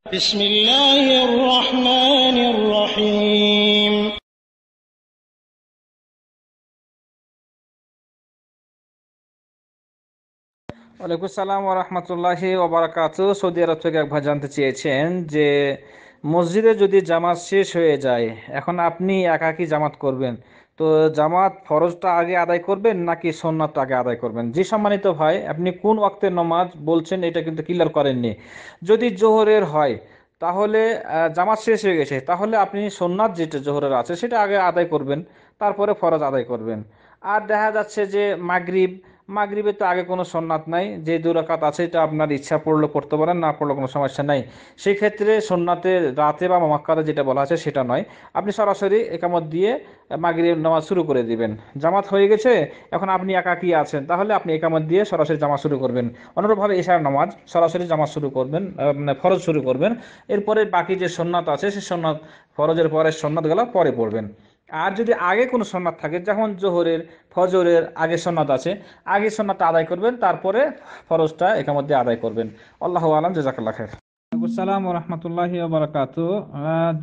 بسم الله الرحمن الرحيم ওয়ালাইকুম আসসালাম ওয়া রাহমাতুল্লাহি ওয়া বারাকাতুহু। সৌদি আরব থেকে এক ভাই জানতে চেয়েছেন যে মসজিদে যদি জামাত শেষ হয়ে যায়, এখন আপনি একাকী জামাত করবেন, তো জামাত ফরজটা আগে আদায় করবেন নাকি সুন্নাতটা আগে আদায় করবেন? জি সম্মানিত ভাই, আপনি কোন ওয়াক্তের নামাজ বলছেন এটা কিন্তু ক্লিয়ার করেননি। যদি জোহরের হয় তাহলে জামাত শেষ হয়ে গেছে, তাহলে আপনি সুন্নাত যেটা জোহরের আছে সেটা আগে আদায় করবেন, তারপরে ফরজ আদায় করবেন। আর দেখা যাচ্ছে যে মাগরিবে তো আগে কোনো সুন্নাত নাই, যে 2 রাকাত আছে এটা আপনার ইচ্ছা পড়লে পড়তে পারেন, না পড়লে কোনো সমস্যা নাই। সেই ক্ষেত্রে সুন্নাতে রাতে বা মাক্কাতে যেটা বলা আছে সেটা নয়, আপনি সরাসরি একামত দিয়ে মাগরিব নামাজ শুরু করে দিবেন। জামাত হয়ে গেছে, এখন আপনি একাকী আছেন, তাহলে আপনি একামত দিয়ে সরাসরি জামাত শুরু করবেন। অনুরূপভাবে এশার নামাজ সরাসরি জামাত শুরু করবেন, মানে ফরজ শুরু করবেন। এরপরে বাকি যে সুন্নাত আছে সেই সুন্নাত, ফরজের পরে সুন্নাতগুলো পরে পড়বেন। আর যদি আগে কোনো সুন্নাত থাকে, যেমন জোহরের, ফজরের আগে সুন্নাত আছে, আগে সুন্নাতটা আদায় করবেন, তারপরে ফরজটা একার মধ্যে আদায় করবেন। আল্লাহু আলাম, জাযাকাল্লাহ খাইর। আসসালামু রাহমাতুল্লাহি ওয়া বারাকাতুহু।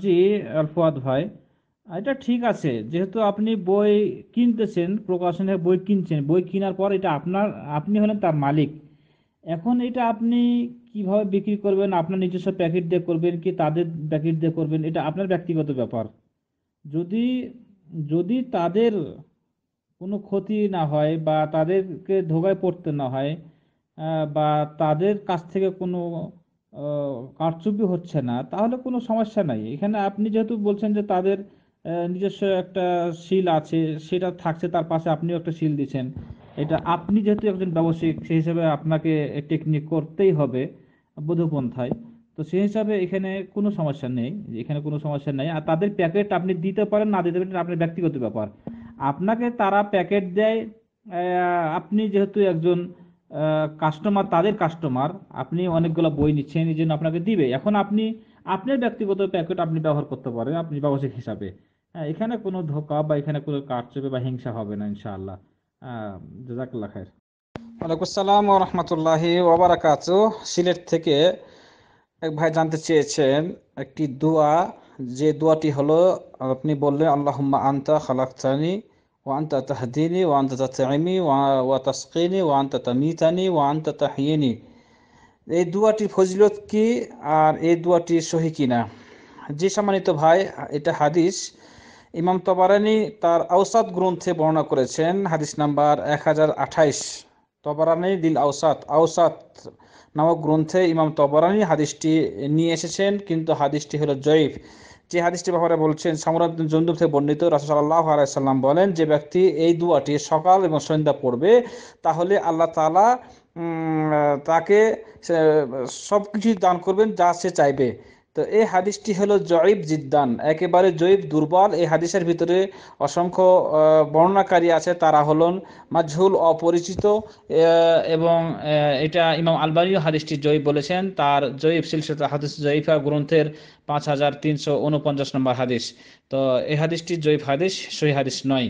জি আল ফুয়াদ ভাই, এটা ঠিক আছে, যেহেতু আপনি বই কিনতেছেন, প্রকাশনের বই কিনছেন, বই কেনার পর এটা আপনার, আপনি হলেন তার মালিক। এখন এটা আপনি কিভাবে বিক্রি করবেন, আপনার নিজস্ব প্যাকেট দিয়ে করবেন কি তাদের প্যাকেট দিয়ে করবেন, এটা আপনার ব্যক্তিগত ব্যাপার। যদি যদি তাদের কোনো ক্ষতি না হয় বা তাদেরকে ধোঁকায় পড়তে না হয়, বা তাদের কাছ থেকে কোনো কারচুপি হচ্ছে না, তাহলে কোনো সমস্যা নাই। এখানে আপনি যেহেতু বলছেন যে তাদের নিজস্ব একটা সিল আছে, সেটা থাকছে, তার পাশে আপনিও একটা সিল দিচ্ছেন, এটা আপনি যেহেতু একজন ব্যবসায়িক সেই হিসাবে আপনাকে টেকনিক করতেই হবে বধুপন্থায়। তো সেই হিসাবে এখানে কোনো সমস্যা নেই, এখানে কোনো সমস্যা নেই। আর তাদের প্যাকেট আপনি দিতে পারেন, না দিতে পারেন, এটা আপনার ব্যক্তিগত ব্যাপার। আপনাকে তারা প্যাকেট দেয়, আপনি যেহেতু একজন কাস্টমার, তাদের কাস্টমার, আপনি অনেকগুলো বই নিচ্ছেন, এই জন্য আপনাকে দিবে। এখন আপনি আপনার ব্যক্তিগত প্যাকেট আপনি ব্যবহার করতে পারেন আপনি ব্যবসায়িক হিসাবে। এখানে কোনো ধোঁকা বা এখানে কোনো কারচুপি বা হিংসা হবে না ইনশাআল্লাহ। জাযাকাল্লাহ খায়ের। ওয়ালাইকুম আসসালাম ওয়া রাহমাতুল্লাহি ওয়া বারাকাতুহু। সিলেট থেকে এক ভাই জানতে চেয়েছেন একটি দোয়া, যে দোয়াটি হলো, আপনি বললেন আল্লাহুম্মা আনতা খালাকতানি ওয়া আনতা তাহদিনি ওয়া আনতা তাতঈমি ওয়া তাসকিনি ওয়া আনতা তামিতানি ওয়া আনতা তাহইয়িনি। এই দোয়াটির ফজিলত কি, আর এই দোয়াটি সহি কিনা? জি সম্মানিত ভাই, এটা হাদিস। ইমাম তবারানি তার আওসাত গ্রন্থে বর্ণনা করেছেন, হাদিস নাম্বার 1028। তবারানি দিল আওসাত, আওসাত নামক গ্রন্থে ইমাম তবারানি হাদিসটি নিয়ে এসেছেন, কিন্তু হাদিসটি হলো জয়ীফ। যে হাদিসটির ব্যাপারে বলছেন, সামরা বিন জুনদুব থেকে বর্ণিত, রাসূল সাল্লাল্লাহু আলাইহি সাল্লাম বলেন, যে ব্যক্তি এই দুয়াটি সকাল এবং সন্ধ্যা পড়বে, তাহলে আল্লাহ তাআলা তাকে সব কিছুই দান করবেন যা সে চাইবে। তো এই হাদিসটি হলো জয়ীফ জিদ্দান, একেবারে জয়ীফ, দুর্বল। এই হাদিসের ভিতরে অসংখ্য বর্ণনাকারী আছে, তারা হলেন মাজহুল, অপরিচিত, এবং এটা ইমাম আলবানীও হাদিসটি জয়ীফ বলেছেন, তার জয়ীফ সিলসিলাতুল হাদিস জয়ীফা গ্রন্থের 5349 নম্বর হাদিস। তো এই হাদিসটি জয়ীফ হাদিস, সহিহ হাদিস নয়।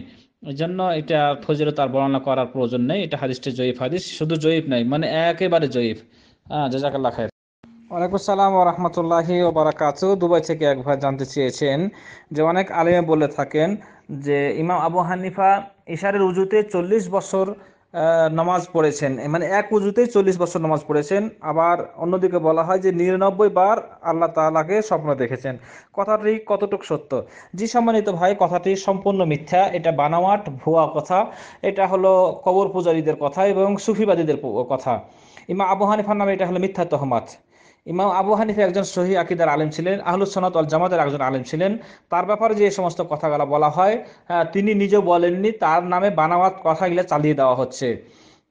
এই জন্য এটা ফজিলত আর বর্ণনা করার প্রয়োজন নেই। এটা হাদিসটি জয়ীফ হাদিস, শুধু জয়ীফ নাই, মানে একেবারে জয়ীফ। জাযাকাল্লাহ খায়ের। ওয়ালাইকুম সালাম ওয়া রাহমাতুল্লাহি ওয়া বারাকাতুহু। দুবাই থেকে এক ভাই জানতে চেয়েছেন যে অনেক আলেম বলে থাকেন যে ইমাম আবু হানিফা ইশারের উজুতে 40 বছর নামাজ পড়েছেন, মানে এক উজুতেই 40 বছর নামাজ পড়েছেন। আবার অন্যদিকে বলা হয় যে 99 বার আল্লাহ তাআলাকে স্বপ্ন দেখেছেন। কথাটি কতটুকু সত্য? জি সম্মানিত ভাই, কথাটি সম্পূর্ণ মিথ্যা, এটা বানাওয়াট, ভুয়া কথা। এটা হলো কবর পূজারীদের কথা এবং সুফিবাদীদের কথা। ইমাম আবু হানিফার নামে এটা হলো মিথ্যা তহমাত। ইমাম আবু হানিফা একজন সহি আকীদার আলেম ছিলেন, আহলুস সুন্নাত ওয়াল জামাতের একজন আলেম ছিলেন। তার ব্যাপারে যে সমস্ত কথাগুলো বলা হয়, তিনি নিজেও বলেননি, তার নামে বানাওয়াত কথাগুলো চালিয়ে দেওয়া হচ্ছে।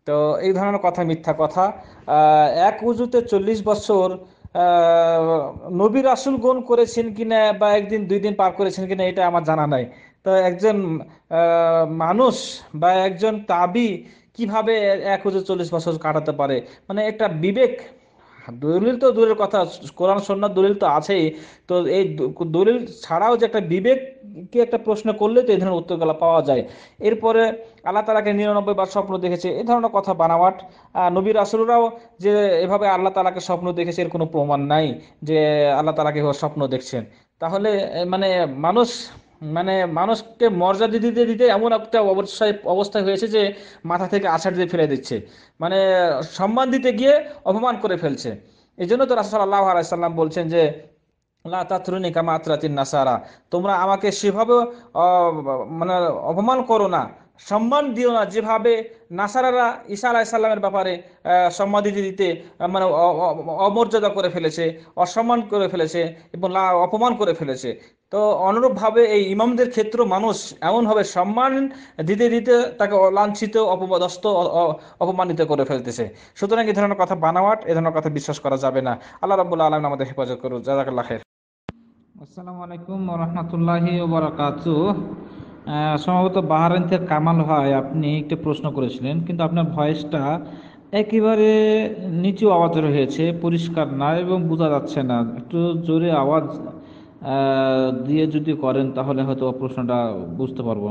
তো এই ধরনের কথা মিথ্যা কথা। এক উজুতে 40 বছর নবী রাসূল গণ করেছেন কিনা বা একদিন 2 দিন পার করেছেন কিনা এটা আমার জানা নাই। তো একজন মানুষ বা একজন তাবি কিভাবে এক উজু 40 বছর কাটাতে পারে? মানে একটা বিবেক দলিল তো দূরের কথা, কোরআন সুন্নাহ দলিল তো আছেই। তো এই দলিল ছাড়াও যে একটা বিবেককে একটা প্রশ্ন করলে তো এই ধরনের উত্তরগুলো পাওয়া যায়। এরপরে আল্লাহ তাআলাকে 99 বার স্বপ্ন দেখেছে, এই ধরনের কথা বানাওয়াট। নবী রাসূলরাও যে এভাবে আল্লাহ তাআলাকে স্বপ্ন দেখেছে এর কোনো প্রমাণ নাই যে আল্লাহ তাআলাকে স্বপ্ন দেখছেন। তাহলে মানে মানুষ মানুষকে মর্যাদা দিতে দিতে এমন একটা অবস্থায় হয়েছে যে মাথা থেকে আছাড় দিয়ে ফেলে দিচ্ছে, মানে সম্মান দিতে গিয়ে অপমান করে ফেলছে। এই জন্য তো রাসূল সাল্লাল্লাহু আলাইহি সাল্লাম বলছেন যে লা তাতরুনি কামা আতরাতিন নাসারা, তোমরা আমাকে সেভাবে মানে অপমান করো না, সম্মান দিও না যেভাবে নাসারারা ঈসা আলাইহিস সালামের ব্যাপারে সম্মান দিতে দিতে মানে অমর্যাদা করে ফেলেছে, অসম্মান করে ফেলেছে এবং অপমান করে ফেলেছে। তো অনুরূপভাবে এই ইমামদের ক্ষেত্রে মানুষ এমনভাবে সম্মান দিতে দিতে তাকে লাঞ্ছিত, অপদস্থ, অপমানিত করে ফেলতেছে। সুতরাং এই ধরনের কথা বানাওয়াট, এই ধরনের কথা বিশ্বাস করা যাবে না। আল্লাহ রাব্বুল আলামিন আমাদের হেফাজত করুন। জাযাকাল্লাহ খাইর। আসসালামু আলাইকুম ওয়া রাহমাতুল্লাহি ওয়া বারাকাতুহু। সম্ভবত বাহরাইন থেকে কামাল ভাই আপনি একটা প্রশ্ন করেছিলেন, কিন্তু আপনার ভয়েসটা একেবারে নিচু আওয়াজের হয়েছে, পরিষ্কার না এবং বোঝা যাচ্ছে না। একটু জোরে আওয়াজ দিয়ে যদি করেন তাহলে হয়তো প্রশ্নটা বুঝতে পারবো।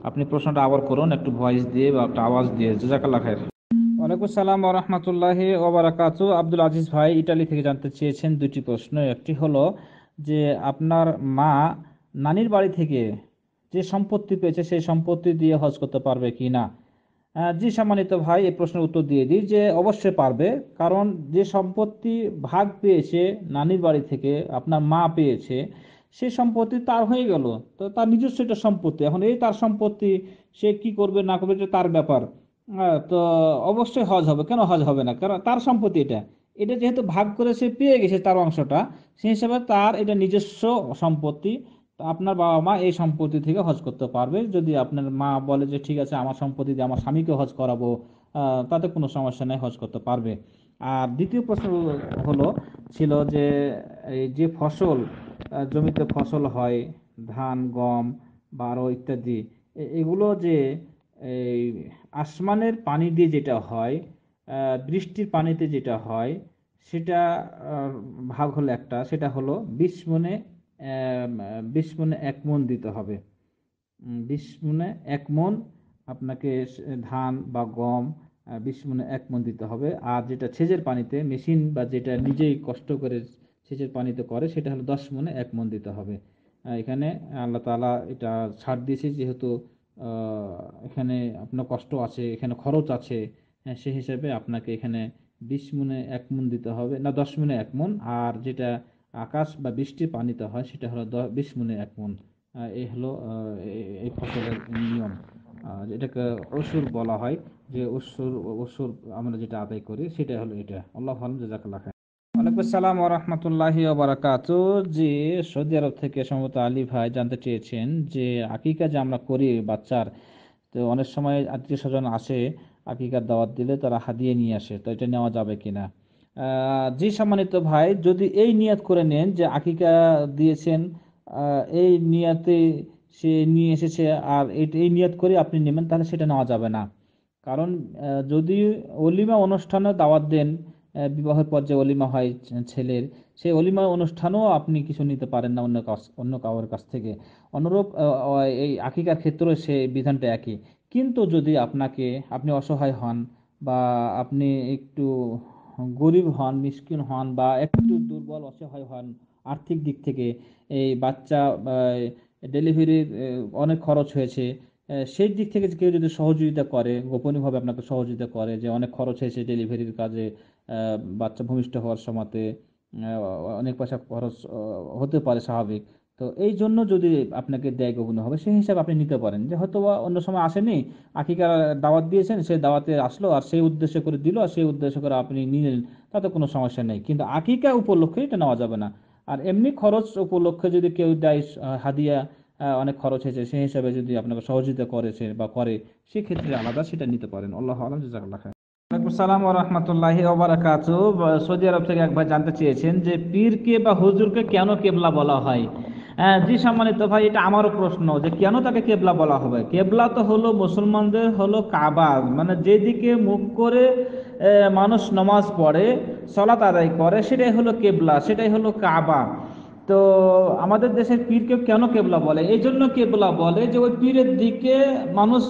আপনি প্রশ্নটা আবার করুন একটু ভয়েস দিয়ে বা একটা আওয়াজ দিয়ে। জাযাকাল্লাহ খাইর। ওয়ালাইকুম সালাম ওয়া রাহমাতুল্লাহি ওয়া বারাকাতুহু। আব্দুল আজিজ ভাই ইতালি থেকে জানতে চেয়েছেন দুটি প্রশ্ন। একটি হলো যে আপনার মা নানির বাড়ি থেকে যে সম্পত্তি পেয়েছে সেই সম্পত্তি দিয়ে হজ করতে পারবে কি না। জি সম্মানিত ভাই, এই প্রশ্নের উত্তর দিয়ে দিই যে অবশ্যই পারবে। কারণ যে সম্পত্তি ভাগ পেয়েছে নানির বাড়ি থেকে, আপনার মা পেয়েছে, সেই সম্পত্তি তার হয়ে গেল। তো তার নিজস্ব একটা সম্পত্তি, এখন এই তার সম্পত্তি সে কি করবে না করবে এটা তার ব্যাপার। তো অবশ্যই হজ হবে, কেন হজ হবে না, কারণ তার সম্পত্তি এটা। এটা যেহেতু ভাগ করে সে পেয়ে গেছে তার অংশটা, সেই হিসাবে তার এটা নিজস্ব সম্পত্তি। তো আপনার বাবা মা এই সম্পত্তি থেকে হজ করতে পারবে। যদি আপনার মা বলে যে ঠিক আছে আমার সম্পত্তি দিয়ে আমার স্বামীকে হজ করাবো, তাতে কোনো সমস্যা নেই, হজ করতে পারবে। আর দ্বিতীয় প্রশ্ন হলো ছিল যে এই যে ফসল, জমিতে ফসল হয়, ধান, গম, বারো ইত্যাদি, এগুলো যে এই আসমানের পানি দিয়ে যেটা হয়, বৃষ্টির পানিতে যেটা হয়, সেটা ভাগ হলো একটা, সেটা হলো 20 মণে, 20 মণে 1 মণ দিতে হবে। 20 মণে 1 মণ আপনাকে ধান বা গম 20 মণে 1 মণ দিতে হবে। আর যেটা সেচের পানিতে মেশিন বা যেটা নিজেই কষ্ট করে সেচের পানিতে করে সেটা হলো 10 মণে 1 মণ দিতে হবে। এখানে আল্লাহ তাআলা এটা ছাড় দিয়েছে, যেহেতু এখানে আপনার কষ্ট আছে, এখানে খরচ আছে, সেই হিসাবে আপনাকে এখানে 20 মণে 1 মণ দিতে হবে না, 10 মণে 1 মণ। আর যেটা আকাশ বা বৃষ্টির পানিতে হয় সেটা হলো 20 মণে 1 মণ। এই হলো এই ফসলের নিয়ম। এটাকে অসুর বলা হয়, যে অসুর অসুর আমরা যেটা আদায় করি সেটা হলো এটা। আল্লাহু আ'লাম। জাযাকাল্লাহ খাইর। ওয়ালাইকুম আসসালাম ওয়া রাহমাতুল্লাহি ওয়া বারাকাতুহু। জি, সৌদি আরব থেকে সম্ভবত আলী ভাই জানতে চেয়েছেন যে আকিকা যে আমরা করি বাচ্চার, তো অনেক সময় আত্মীয় স্বজন আসে, আকিকার দাওয়াত দিলে তারা হাদিয়া নিয়ে আসে, তো এটা নেওয়া যাবে কিনা। জি সম্মানিত ভাই, যদি এই নিয়াত করে নেন যে আকিকা দিয়েছেন, এই নিয়াতে সে নিয়ে এসেছে আর এই নিয়াত করে আপনি নেবেন, তাহলে সেটা নেওয়া যাবে না। কারণ যদি অলিমা অনুষ্ঠানে দাওয়াত দেন, বিবাহের পর যে অলিমা হয় ছেলের, সেই অলিমা অনুষ্ঠানেও আপনি কিছু নিতে পারেন না অন্য কারোর কাছ থেকে। অনুরূপ এই আকিকার ক্ষেত্রেও সে বিধানটা একই। কিন্তু যদি আপনি অসহায় হন, বা আপনি একটু গরিব হন, মিসকিন হন, বা একটু দুর্বল অসহায় হন আর্থিক দিক থেকে, এই বাচ্চা ডেলিভারির অনেক খরচ হয়েছে, সেই দিক থেকে কেউ যদি সহযোগিতা করে, গোপনীয়ভাবে আপনাকে সহযোগিতা করে যে অনেক খরচ হয়েছে ডেলিভারির কাজে, বাচ্চা ভূমিষ্ঠ হওয়ার সময়তে অনেক পয়সা খরচ হতে পারে স্বাভাবিক। তো এই জন্য যদি আপনাকে দেয় গোপনীয়ভাবে, সেই হিসাবে আপনি নিতে পারেন, যে হয়তো বা অন্য সময় আসেনি, আকিকার দাওয়াত দিয়েছেন, সেই দাওয়াতে আসলো আর সেই উদ্দেশ্য করে দিল, আর সেই উদ্দেশ্য করে আপনি নিলেন, তাতে কোনো সমস্যা নেই। কিন্তু আকিকা উপলক্ষে এটা নেওয়া যাবে না। আর এমনি খরচ উপলক্ষে যদি কেউ দেয় হাদিয়া, অনেক খরচ হয়েছে সেই হিসাবে যদি আপনাকে সহযোগিতা করেছে বা করে, সেক্ষেত্রে আলাদা, সেটা নিতে পারেন। আল্লাহু আ'লাম। জাযাকাল্লাহ খাইর। ওয়ালাইকুম সালাম ওয়া রাহমাতুল্লাহি ওয়া বারাকাতুহু। সৌদি আরব থেকে এক ভাই জানতে চেয়েছেন যে পীরকে বা হুজুরকে কেন কেবলা বলা হয়। জি সম্মানিত ভাই, এটা আমারও প্রশ্ন যে কেন তাকে কেবলা বলা হবে। কেবলা তো হলো মুসলমানদের হলো কাবা, মানে যেদিকে মুখ করে মানুষ নামাজ পড়ে, সালাত আদায় করে, সেটাই হলো কেবলা, সেটাই হলো কাবা। তো আমাদের দেশের পীরকে কেন কেবলা বলে? এই জন্য কেবলা বলে যে ওই পীরের দিকে মানুষ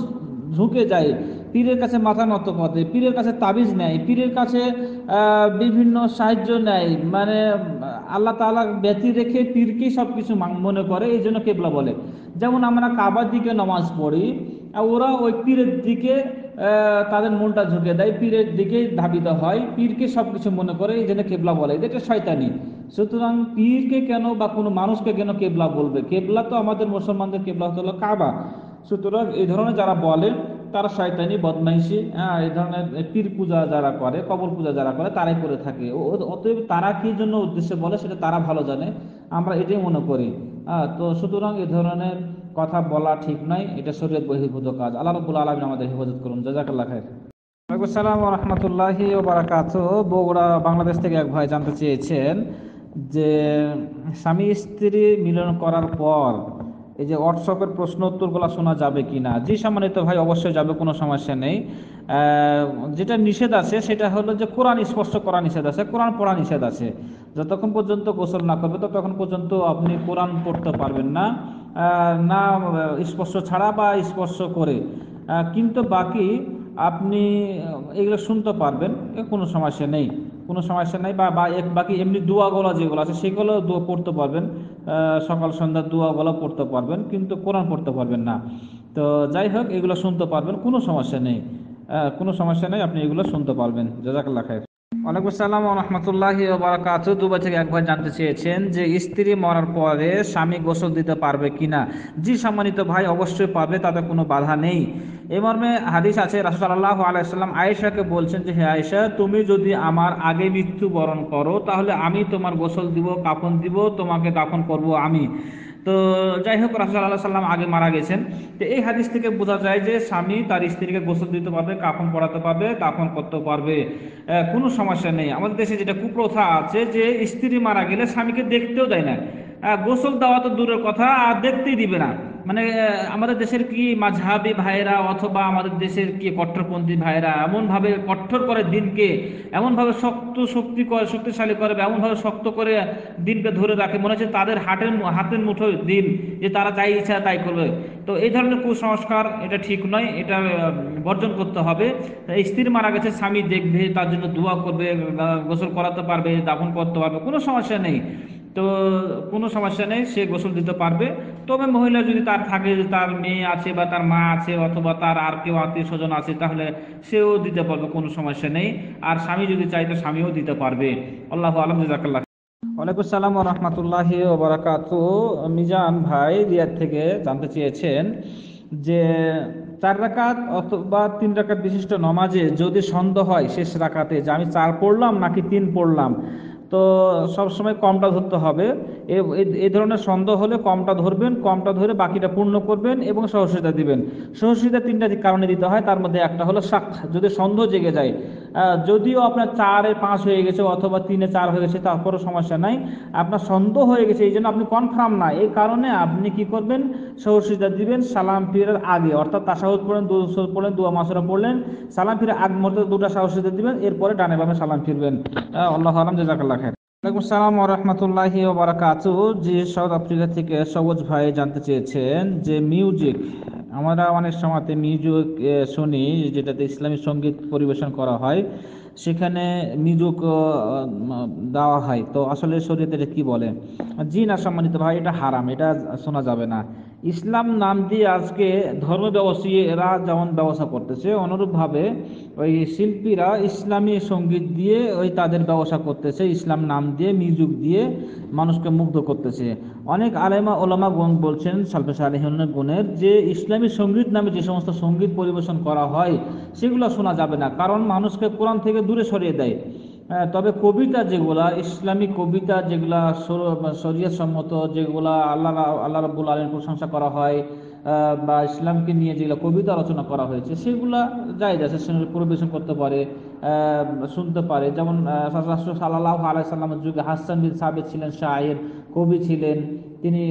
ঝুঁকে যায়, পীরের কাছে মাথা নত করে, পীরের কাছে তাবিজ নেয়, পীরের কাছে বিভিন্ন সাহায্য নেয়, মানে আল্লাহ তাআলা ব্যতি রেখে পীরকেই সব কিছু মনে করে, এই জন্য কেবলা বলে। যেমন আমরা কাবার দিকে নামাজ পড়ি, আর ওরা ওই পীরের দিকে তাদের মনটা ঝুঁকে দেয়, পীরের দিকেই ধাবিত হয়, পীরকে সবকিছু মনে করে, এই জন্য কেবলা বলে। এটা শয়তানি। সুতরাং পীরকে কেন বা কোনো মানুষকে কেন কেবলা বলবে? কেবলা তো আমাদের মুসলমানদের কেবলা হলো কাবা। সুতরাং এই ধরনের যারা বলে তারা শয়তানি, বদমাইশি, এই ধরনের পীর পূজা যারা করে, কবর পূজা যারা করে, তারাই করে থাকে। অতএব তারা কি জন্য উদ্দেশ্যে বলে সেটা তারা ভালো জানে, আমরা এটাই মনে করি। তো সুতরাং এই ধরনের কথা বলা ঠিক নয়, এটা শরীয়ত বহির্ভূত কাজ। আল্লাহ রাব্বুল আলামিন আমাদের হেফাজত করুন। জাযাকাল্লাহ খাইর। ওয়ালাইকুম আসসালাম ওয়া রাহমাতুল্লাহি ওয়া বারাকাতুহু। বগুড়া, বাংলাদেশ থেকে এক ভাই জানতে চেয়েছেন যে স্বামী স্ত্রী মিলন করার পর এই যে হোয়াটসঅ্যাপের প্রশ্ন উত্তরগুলো শোনা যাবে কিনা? জি সম্মানিত ভাই, অবশ্যই যাবে, কোনো সমস্যা নেই। যেটা নিষেধ আছে সেটা হলো যে কোরআন স্পষ্ট করা নিষেধ আছে, কোরআন পড়া নিষেধ আছে। যতক্ষণ পর্যন্ত গোসল না করবে ততক্ষণ পর্যন্ত আপনি কোরআন পড়তে পারবেন না, না স্পর্শ ছাড়া বা স্পর্শ করে। কিন্তু বাকি আপনি এগুলো শুনতে পারবেন, কোনো সমস্যা নেই, কোনো সমস্যা নেই। বাকি এমনি দোয়াগুলো যেগুলো আছে সেগুলো পড়তে পারবেন, সকাল সন্ধ্যা দোয়াগুলো পড়তে পারবেন, কিন্তু কোরআন পড়তে পারবেন না। তো যাই হোক, এগুলো শুনতে পারবেন, কোনো সমস্যা নেই, কোনো সমস্যা নেই, আপনি এগুলো শুনতে পারবেন। জাযাকাল্লাহ খাইর। ওয়ালাইকুম আসসালাম ওয়া রাহমাতুল্লাহি ওয়া বারাকাতুহু। দুবাই থেকে এক ভাই জানতে চেয়েছেন যে স্ত্রী মরার পরে স্বামী গোসল দিতে পারবে কিনা? জি সম্মানিত ভাই, অবশ্যই পারবে, তাতে কোনো বাধা নেই। এই মর্মে হাদিস আছে, রাসূল সাল্লাল্লাহু আলাইহি ওয়াসাল্লাম আয়েশাকে বলছেন যে হে আয়েশা, তুমি যদি আমার আগে মৃত্যুবরণ করো তাহলে আমি তোমার গোসল দিব, কাফন দিব, তোমাকে দাফন করব আমি। তো যাই হোক, রাসূল সাল্লাল্লাহু আলাইহি ওয়াসাল্লাম আগে মারা গেছেন। তো এই হাদিস থেকে বোঝা যায় যে স্বামী তার স্ত্রীকে গোসল দিতে পারবে, কাফন পরাতে পারবে, দাফন করতে পারবে, কোনো সমস্যা নেই। আমাদের দেশে যেটা কুপ্রথা আছে যে স্ত্রী মারা গেলে স্বামীকে দেখতেও দেয় না, গোসল দেওয়া তো দূরের কথা, আর দেখতেই দিবে না। মানে আমাদের দেশের কি মাঝহাবি ভাইয়েরা অথবা আমাদের দেশের কি কট্টরপন্থী ভাইয়েরা এমনভাবে কঠোর করে দিনকে, এমনভাবে শক্তিশালী করে, এমনভাবে শক্ত করে দিনকে ধরে রাখে, মনে হচ্ছে তাদের হাতের মুঠোয় দিন, যে তারা যাই ইচ্ছা তাই করবে। তো এই ধরনের কুসংস্কার, এটা ঠিক নয়, এটা বর্জন করতে হবে। স্ত্রী মারা গেছে, স্বামী দেখবে, তার জন্য দোয়া করবে, গোসল করাতে পারবে, দাফন করতে পারবে, কোনো সমস্যা নেই। তো কোনো সমস্যা নেই, সে গোসল দিতে পারবে। তবে মহিলা যদি তার থাকে, তার মেয়ে আছে বা তার মা আছে অথবা তার আর কেউ আত্মীয় স্বজন আছে, তাহলে সেও দিতে পারবে, কোনো সমস্যা নেই। আর স্বামী যদি চায় তো স্বামীও দিতে পারবে। আল্লাহু আলাম। জাযাকাল্লাহ। ওয়ালাইকুম আসসালাম ওয়া রাহমাতুল্লাহি ওয়া বারাকাতুহু। মিজান ভাই রিয়াদ থেকে জানতে চেয়েছেন যে 4 রাকাত অথবা 3 রাকাত বিশিষ্ট নামাজে যদি সন্দেহ হয় শেষ রাকাতে যে আমি 4 পড়লাম নাকি 3 পড়লাম, তো সবসময় কমটা ধরতে হবে। এই ধরনের সন্দেহ হলে কমটা ধরবেন, কমটা ধরে বাকিটা পূর্ণ করবেন এবং সহযোগিতা দিবেন। সহযোগিতা 3টা কারণে দিতে হয়, তার মধ্যে একটা হলো শাক, যদি সন্দেহ জেগে যায়। যদিও আপনার 4-এ 5 হয়ে গেছে অথবা 3-এ 4 হয়ে গেছে, তারপরও সমস্যা নাই, আপনার সন্দেহ হয়ে গেছে, এই জন্য আপনি কনফার্ম না, এই কারণে আপনি কি করবেন, সহযোগিতা দিবেন সালাম ফিরার আগে, অর্থাৎ তাশাহুদ পড়লেন, দুরূদ পড়লেন, দোয়া মাসুরা পড়লেন, সালাম ফিরে আগ মুহূর্তে 2টা সহযোগিতা দিবেন, এরপরে ডানে বামে সালাম ফিরবেন। আল্লাহু আলাম। জাযাকাল্লাহ খাইর। ওয়ালাইকুম আসসালাম ওয়া রাহমাতুল্লাহি ওয়া বারাকাতুহু। জি, সাউথ আফ্রিকা থেকে সবুজ ভাই জানতে চেয়েছেন যে মিউজিক, আমরা অনেক সময়তে মিউজিক শুনি যেটাতে ইসলামী সঙ্গীত পরিবেশন করা হয়, সেখানে মিউজিক দেওয়া হয়, তো আসলে শরীয়তে এটা কি বলে? জি না সম্মানিত ভাই, এটা হারাম, এটা শোনা যাবে না। ইসলাম নাম দিয়ে আজকে ধর্ম ব্যবসায়ীরা যেমন ব্যবসা করতেছে, অনুরূপভাবে ওই শিল্পীরা ইসলামী সঙ্গীত দিয়ে ওই তাদের ব্যবসা করতেছে, ইসলাম নাম দিয়ে মিউজিক দিয়ে মানুষকে মুগ্ধ করতেছে। অনেক আলেমা ওলামা গুণ বলছেন, সালফে সালেহিনের গুণের, যে ইসলামী সঙ্গীত নামে যে সমস্ত সঙ্গীত পরিবেশন করা হয় সেগুলো শোনা যাবে না, কারণ মানুষকে কোরআন থেকে দূরে সরিয়ে দেয়। তবে কবিতা যেগুলা, ইসলামী কবিতা যেগুলা শরীয়ত সম্মত, যেগুলা আল্লাহ রাব্বুল আলামিনের প্রশংসা করা হয়, বা ইসলামকে নিয়ে যেগুলো কবিতা রচনা করা হয়েছে, সেগুলা জায়েজ আছে, সেগুলো পরিবেশন করতে পারে, শুনতে পারে। যেমন রাসূল সাল্লাল্লাহু আলাইহি সাল্লামের যুগে হাসান বিন সাবিত ছিলেন শায়ের, কবি ছিলেন, তিনি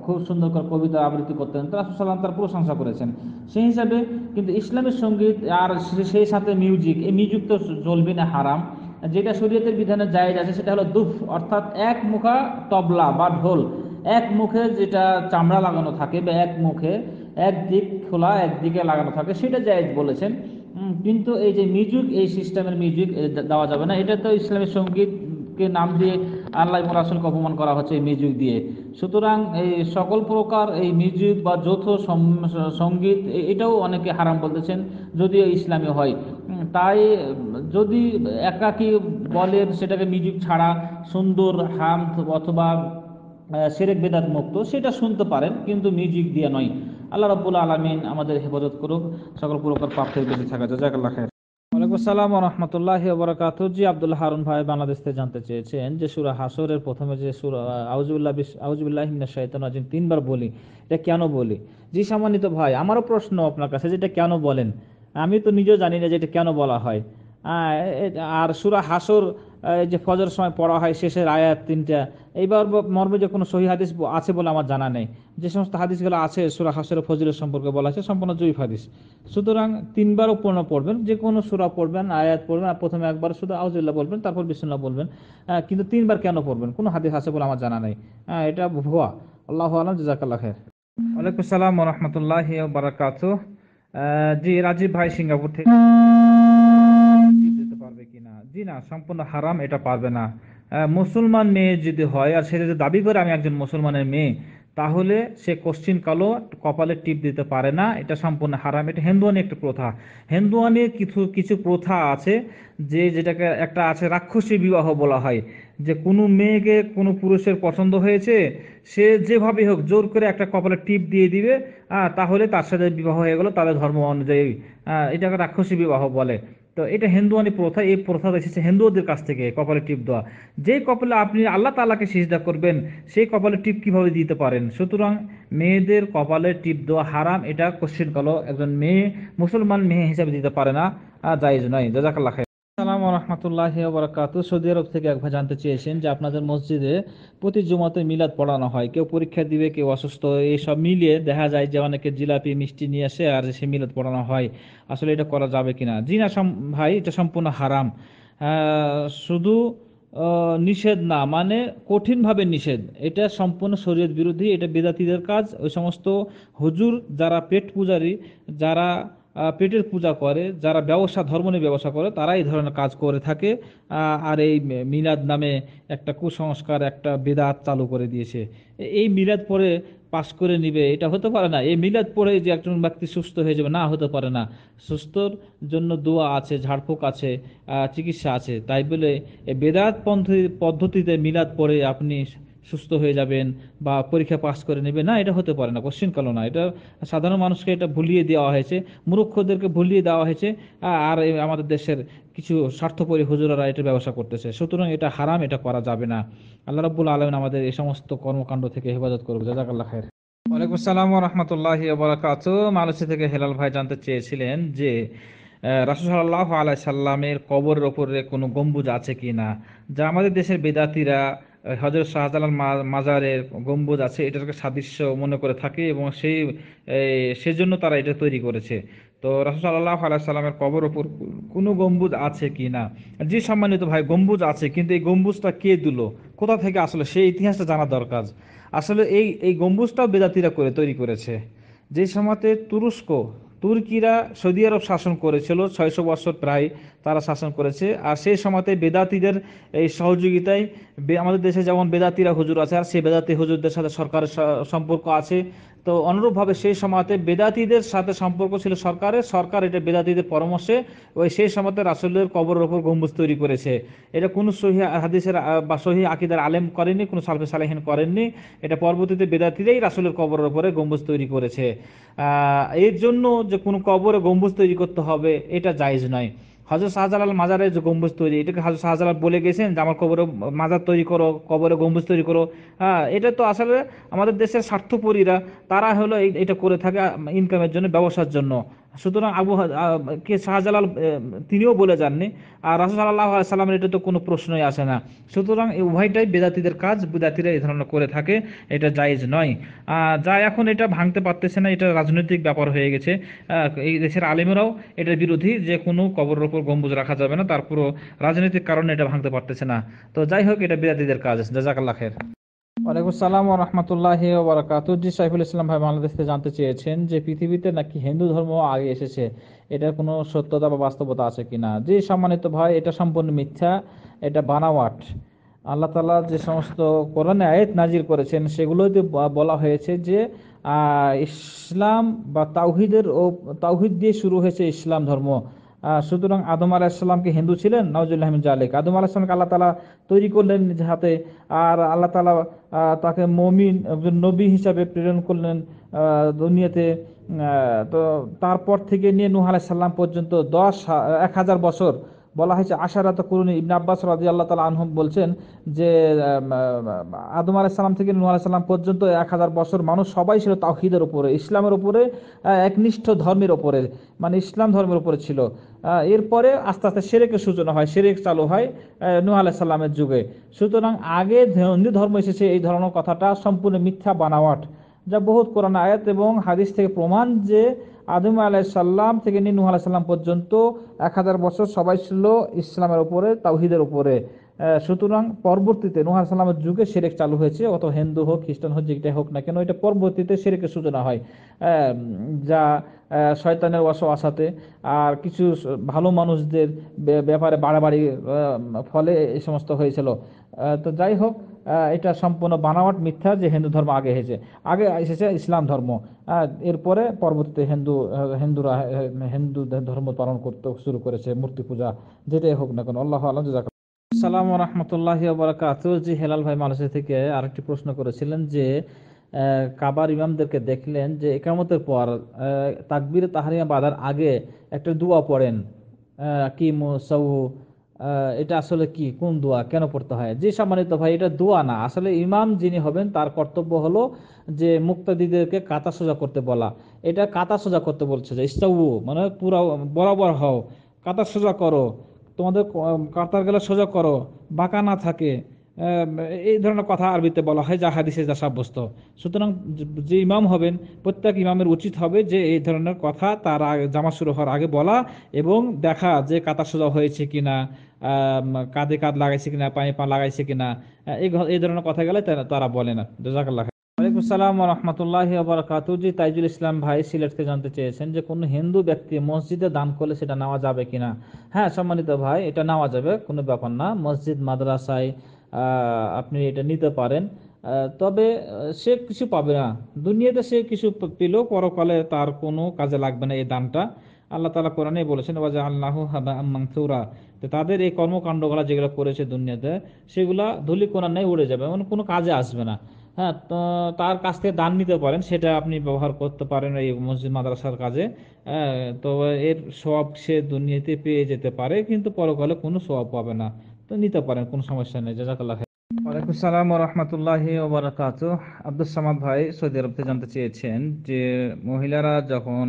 খুব সুন্দর করে কবিতা আবৃত্তি করতেন, তো রাসূল সাল্লাল্লাহু আলাইহি ওয়াসাল্লাম তার প্রশংসা করেছেন। সেই হিসাবে কিন্তু ইসলামের সঙ্গীত আর সেই সাথে মিউজিক, এই মিউজিক তো চলবে না, হারাম। যেটা শরীয়তের বিধানে জায়েজ আছে সেটা হলো দুফ, অর্থাৎ এক মুখা তবলা বা ঢোল, এক মুখে যেটা চামড়া লাগানো থাকে বা এক মুখে একদিক খোলা একদিকে লাগানো থাকে, সেটা জায়েজ বলেছেন। কিন্তু এই যে মিউজিক, এই সিস্টেমের মিউজিক দেওয়া যাবে না। এটা তো ইসলামের সঙ্গীতকে নাম দিয়ে আল্লাহ এবং রাসূলকে অপমান করা হচ্ছে এই মিউজিক দিয়ে। সুতরাং এই সকল প্রকার এই মিউজিক বা যৌথ সঙ্গীত এটাও অনেকে হারাম বলতেছেন, যদিও ইসলামী হয়। তাই যদি একাকী বলেন সেটাকে মিউজিক ছাড়া সুন্দর হামদ অথবা শিরক বেদাত মুক্ত, সেটা শুনতে পারেন, কিন্তু মিউজিক দিয়ে নয়। আল্লাহ রাব্বুল আলামিন আমাদের হেফাজত করুক সকল প্রকার পাপ থেকে বেঁচে থাকা। জাযাকাল্লাহ খায়ের। ওয়ালাইকুম আসসালাম ওয়া রাহমাতুল্লাহি ওয়া বারাকাতুহু। জি, আব্দুল হারুন ভাই বাংলাদেশ থেকে জানতে চেয়েছেন যে সূরা হাসরের প্রথমে যে সূরা আউযুবিল্লাহি মিনাশ শাইতানির রাজিম তিনবার বলি, এটা কেন বলি? জি সম্মানিত ভাই, আমারও প্রশ্ন আপনার কাছে, যেটা কেন বলেন? আমি তো নিজেও জানি না যে এটা কেন বলা হয়। আর সূরা হাসর যে ফজর সময় পড়া হয়, শেষের আয়াত তিনটা, এইবার মর্মে যে কোনো সহিহ হাদিস আছে বলে আমার জানা নেই। যে সমস্ত হাদিসগুলো আছে সূরা হাসরের ফজিলত সম্পর্কে বলা আছে, সম্পূর্ণ জয়ীফ হাদিস। সুতরাং তিনবারও পূর্ণ পড়বেন, যে কোনো সূরা পড়বেন, আয়াত পড়বেন, আর প্রথমে একবার শুধু আউযুবিল্লাহ বলবেন, তারপর বিসমিল্লাহ বলবেন। কিন্তু তিনবার কেন পড়বেন? কোনো হাদিস আছে বলে আমার জানা নেই। এটা ভুয়া। আল্লাহু আলাম। জাযাকাল্লাহ খায়ের। ওয়ালাইকুম আসসালাম ওয়া রাহমাতুল্লাহি ওয়া বারাকাতুহু। জি, রাজীব ভাই সিঙ্গাপুর থেকে দিতে পারবে কিনা? জি না, সম্পূর্ণ হারাম, এটা পারবে না। মুসলমান মেয়ে যদি হয় আর সে যদি দাবি করে আমি একজন মুসলমানের মেয়ে, তাহলে সে কোশ্চিন কালো কপালে টিপ দিতে পারে না, এটা সম্পূর্ণ হারাম। এটা হিন্দুয়ানি একটা প্রথা। হিন্দুয়ানির কিছু কিছু প্রথা আছে, যেটাকে একটা আছে রাক্ষসী বিবাহ বলা হয়, যে কোনো মেয়েকে কোনো পুরুষের পছন্দ হয়েছে, সে যেভাবে হোক জোর করে একটা কপালে টিপ দিয়ে দিবে, তাহলে তার সাথে বিবাহ হয়ে গেল তাদের ধর্ম অনুযায়ী। এটাকে রাক্ষসী বিবাহ বলে। তো এটা হিন্দুয়ানি প্রথা, এই প্রথা এসেছে হিন্দুদের কাছ থেকে, কপালে টিপ দেওয়া। যে কপালে আপনি আল্লাহ তাআলাকে সিজদা করবেন, সেই কপালে টিপ কিভাবে দিতে পারেন? সুতরাং মেয়েদের কপালে টিপ দেওয়া হারাম, এটা কোশ্চিন কালো একজন মেয়ে মুসলমান মেয়ে হিসাবে দিতে পারে না, জায়েজ নয়। জাযাকাল্লাহ খাইর। আসসালামু রাহমাতুল্লাহি ওয়া বারাকাতুহু। সৌদি আরব থেকে এক ভাই জানতে চেয়েছেন যে আপনাদের মসজিদে প্রতি জুমাতে মিলাদ পড়ানো হয়, কেউ পরীক্ষা দিবে, কেউ অসুস্থ, এই সব মিলিয়ে দেখা যায় যে অনেকে জিলাপি মিষ্টি নিয়ে আসে আর সে মিলাদ পড়ানো হয়, আসলে এটা করা যাবে কিনা? জি না ভাই, এটা সম্পূর্ণ হারাম। শুধু নিষেধ না, মানে কঠিনভাবে নিষেধ, এটা সম্পূর্ণ শরীয়ত বিরোধী, এটা বেদাতীদের কাজ। ওই সমস্ত হুজুর যারা পেট পূজারী, যারা পেটের পূজা করে, যারা ব্যবসা ধর্ম নিয়ে ব্যবসা করে, তারা এই ধরনের কাজ করে থাকে। আর এই মিলাদ নামে একটা কুসংস্কার, একটা বেদাত চালু করে দিয়েছে। এই মিলাদ পড়ে পাস করে নিবে, এটা হতে পারে না। এই মিলাদ পড়ে যে একজন ব্যক্তি সুস্থ হয়ে যাবে, না, হতে পারে না। সুস্থর জন্য দোয়া আছে, ঝাড়ফুঁক আছে, চিকিৎসা আছে। তাই বলে এই বেদাত পদ্ধতিতে মিলাদ পড়ে আপনি সুস্থ হয়ে যাবেন বা পরীক্ষা পাস করে নেবেন, না, এটা হতে পারে না, কোশ্চিন কালো না। এটা সাধারণ মানুষকে এটা ভুলিয়ে দেওয়া হয়েছে, মূর্খদেরকে ভুলিয়ে দেওয়া হয়েছে। আর আমাদের দেশের কিছু স্বার্থপরী হুজুরারা এটা ব্যবসা করতেছে। সুতরাং এটা হারাম, এটা করা যাবে না। আল্লাহ রাব্বুল আলামিন আমাদের এই সমস্ত কর্মকাণ্ড থেকে হেফাজত করবে। জাযাকাল্লাহ খায়ের। ওয়ালাইকুম আসসালাম ওয়া রাহমাতুল্লাহি ওয়া বারাকাতুহু। মালয়েশিয়া থেকে হেলাল ভাই জানতে চেয়েছিলেন যে রাসূল সাল্লাল্লাহু আলাইহি সাল্লামের কবরের ওপরে কোনো গম্বুজ আছে কিনা। যা আমাদের দেশের বেদাতীরা হযরত শাহজালাল মাজারের গম্বুজ আছে, এটাকে সাদৃশ্য মনে করে থাকে এবং সেজন্য তারা এটা তৈরি করেছে। তো রাসূল সাল্লাল্লাহু আলাইহি সাল্লামের কবর ওপর কোনো গম্বুজ আছে কিনা? জি সম্মানিত ভাই, গম্বুজ আছে, কিন্তু এই গম্বুজটা কে দিল, কোথা থেকে আসলে, সেই ইতিহাসটা জানা দরকার। আসলে এই গম্বুজটাও বেদাতীরা তৈরি করেছে। যে সময়তে তুর্কিরা সৌদি আরব শাসন করেছিল, 600 বছর প্রায় তারা শাসন করেছে। আর সেই সময়তে বেদাতীদের এই সহযোগিতায় আমাদের দেশে যেমন বেদাতীরা হুজুর আছে, আর সেই বেদাতী হুজুরদের সাথে সরকারের সম্পর্ক আছে। তো অনুরূপভাবে সেই সময়তে বেদাতীদের সাথে সম্পর্ক ছিল সরকারের, সরকার এটা বেদাতীদের পরামর্শে সেই সময়তে রাসূলের কবরের ওপর গম্বুজ তৈরি করেছে। এটা কোনো সহিহ হাদিসের বা সহিহ আকীদার আলেম করেননি, কোনো সালফে সালেহিন করেননি। এটা পরবর্তীতে বেদাতীরাই রাসূলের কবরের উপরে গম্বুজ তৈরি করেছে। এর জন্য যে কোনো কবরে গম্বুজ তৈরি করতে হবে, এটা জায়েজ নয়। হযরত শাহজালাল মাজারের যে গম্বুজ তৈরি, এটাকে হযরত শাহজালাল বলে গেছেন যে আমার কবরে মাজার তৈরি করো, কবরে গম্বুজ তৈরি করো। এটা তো আসলে আমাদের দেশের স্বার্থপরীরা, তারা হলো এটা করে থাকে ইনকামের জন্য, ব্যবসার জন্য। সুতরাং কে শাহজালাল তিনিও বলে যাননি, আর রাসূল সাল্লাল্লাহু আলাইহি সাল্লামের এটা তো কোনো প্রশ্নই আসে না। সুতরাং এই উভয়টাই বেদাতীদের কাজ, বেদাতীরা এই ধরনের করে থাকে, এটা জায়েজ নয়। যা এখন এটা ভাঙতে পারতেছে না, এটা রাজনৈতিক ব্যাপার হয়ে গেছে। এই দেশের আলেমেরাও এটার বিরোধী, যে কোনো কবরের ওপর গম্বুজ রাখা যাবে না, তারপরও রাজনৈতিক কারণে এটা ভাঙতে পারতেছে না। তো যাই হোক, এটা বেদাতীদের কাজ। জাযাকাল্লাহ খায়ের। ওয়ালাইকুম সালাম ওয়া রাহমাতুল্লাহি ওয়া বারাকাতুহু। জি, সাইফুল ইসলাম ভাই বাংলাদেশ থেকে জানতে চেয়েছেন যে পৃথিবীতে নাকি হিন্দু ধর্ম আগে এসেছে, এটার কোনো সত্যতা বা বাস্তবতা আছে কিনা। জি সম্মানিত ভাই, এটা সম্পূর্ণ মিথ্যা, এটা বানাওয়াট। আল্লাহ তাআলা যে সমস্ত কোরআনে আয়াত নাজিল করেছেন সেগুলোতে বলা হয়েছে যে ইসলাম বা তাওহীদ দিয়ে শুরু হয়েছে ইসলাম ধর্ম। সুতরাং আদম আলাইহিস সালাম কি হিন্দু ছিলেন? নাউজুবিল্লাহি মিন জালিক। আদম আলাইহিস সালামকে আল্লাহ তাআলা তৈরি করলেন নিজ হাতে, আর আল্লাহ তাআলা তাকে মুমিন একজন নবী হিসাবে প্রেরণ করলেন দুনিয়াতে। তো তারপর থেকে নিয়ে নূহ আলাইহিস সালাম পর্যন্ত 1000 বছর বলা হয়েছে। আশারাত কুরুনি, ইবনে আব্বাস রাদিয়াল্লাহু তাআলা আনহুম বলছেন যে আদম আলাইহিস সালাম থেকে নূহ আলাইহিস সালাম পর্যন্ত 1000 বছর মানুষ সবাই ছিল তাওহীদের উপরে, ইসলামের উপরে, একনিষ্ঠ ধর্মের উপরে, মানে ইসলাম ধর্মের উপরে ছিল। এরপরে আস্তে আস্তে শিরকের সূচনা হয়, শিরক চালু হয় নূহ আলাইহিস সালামের যুগে। সুতরাং আগে হিন্দু ধর্ম এসেছে এই ধরনের কথাটা সম্পূর্ণ মিথ্যা বানাওয়াট, যা বহুত কোরআন আয়াত এবং হাদিস থেকে প্রমাণ যে আদম আলাইহিস সালাম থেকে নিয়ে নূহ আলাইহিস সালাম পর্যন্ত 1000 বছর সবাই ছিল ইসলামের উপরে, তাওহীদের উপরে। সুতরাং পরবর্তীতে নূহ আলাইহিস সালামের যুগে শিরক চালু হয়েছে, অত হিন্দু হোক খ্রিস্টান হোক যেটাই হোক না কেন, এটা পরবর্তীতে শিরকের সূচনা হয়, যা শয়তানের ওয়াসওয়াসাতে আর কিছু ভালো মানুষদের ব্যাপারে বাড়াবাড়ি ফলে এই সমস্ত হয়েছিল। তো যাই হোক, এটা সম্পূর্ণ বানাওয়াট, মিথ্যা যে হিন্দু ধর্ম আগে এসেছে ইসলাম ধর্ম। এরপরে পরবর্তীতে হিন্দুরা হিন্দু ধর্ম পালন করতে শুরু করেছে, মূর্তি পূজা, যেটাই হোক না কেন। আল্লাহু আ'লাম। আসসালামু আলাইকুম ওয়া রাহমাতুল্লাহি ওয়া বারাকাতুহু। জি হেলাল ভাই মালয়েশিয়া থেকে আরেকটি প্রশ্ন করেছিলেন যে কাবার ইমামদেরকে দেখলেন যে ইকামতের পর তাকবীরে তাহরিমা বাঁধার আগে একটা দোয়া পড়েন, কিমু সাউ, এটা আসলে কি, কোন দোয়া, কেন পড়তে হয়? জি সম্মানিত ভাই, এটা দোয়া না, আসলে ইমাম যিনি হবেন তার কর্তব্য হলো যে মুক্তাদিদেরকে কাতা সোজা করতে বলা। এটা কাতা সোজা করতে বলছে, যে ইস্তাউ মানে পুরা বরাবর হও, কাতা সোজা করো, তোমাদের কাতার গেলে সোজা করো, বাঁকা না থাকে, এই ধরনের কথা আরবিতে বলা হয়, যা হাদিসে যা সাব্যস্ত। সুতরাং যে ইমাম হবেন প্রত্যেক ইমামের উচিত হবে যে এই ধরনের কথা তার জামাত শুরু হওয়ার আগে বলা, এবং দেখা যে কাতার সোজা হয়েছে কিনা, কাঁধে কাঁধ লাগাইছে কিনা, পায়ে পা লাগাইছে কিনা, এই ধরনের কথা গেলে তারা বলে না। জাযাকাল্লাহ। ওয়ালাইকুম সালাম ওয়া রাহমাতুল্লাহি ওয়া বারাকাতুহু। জি তাইজুল ইসলাম ভাই সিলেট থেকে জানতে চেয়েছেন যে কোন হিন্দু ব্যক্তি মসজিদে দান করলে সেটা নেওয়া যাবে কিনা। হ্যাঁ সম্মানিত ভাই, এটা নেওয়া যাবে, কোনো ব্যাপার না। মসজিদ মাদ্রাসায় আপনি এটা নিতে পারেন, তবে সে কিছু পাবে না দুনিয়াতে, সে কিছু পেল, পরকালে তার কোনো কাজে লাগবে না এই দানটা। আল্লাহ তাআলা কোরআনে বলেছেন ওয়াজআলনাহু হাবাআম মানসুরা, তো তাদের এই কর্মকাণ্ডগুলো যেগুলো করেছে দুনিয়াতে সেগুলা ধূলিকণা নেই উড়ে যাবে, মানে কোনো কাজে আসবে না। হ্যাঁ, তো তার কাছ থেকে দান নিতে পারেন, সেটা আপনি ব্যবহার করতে পারেন এই মসজিদ মাদ্রাসার কাজে। তো এর সওয়াব সে দুনিয়াতে পেয়ে যেতে পারে, কিন্তু পরকালে কোনো সওয়াব পাবে না। তো নিতে পারেন, কোনো সমস্যা নেই। জাযাকাল্লাহ। ওয়ালাইকুম সালাম ওয়া রাহমাতুল্লাহি ওয়া বারাকাতুহু। আব্দুস সামাদ ভাই সৌদি আরব থেকে জানতে চেয়েছেন যে মহিলারা যখন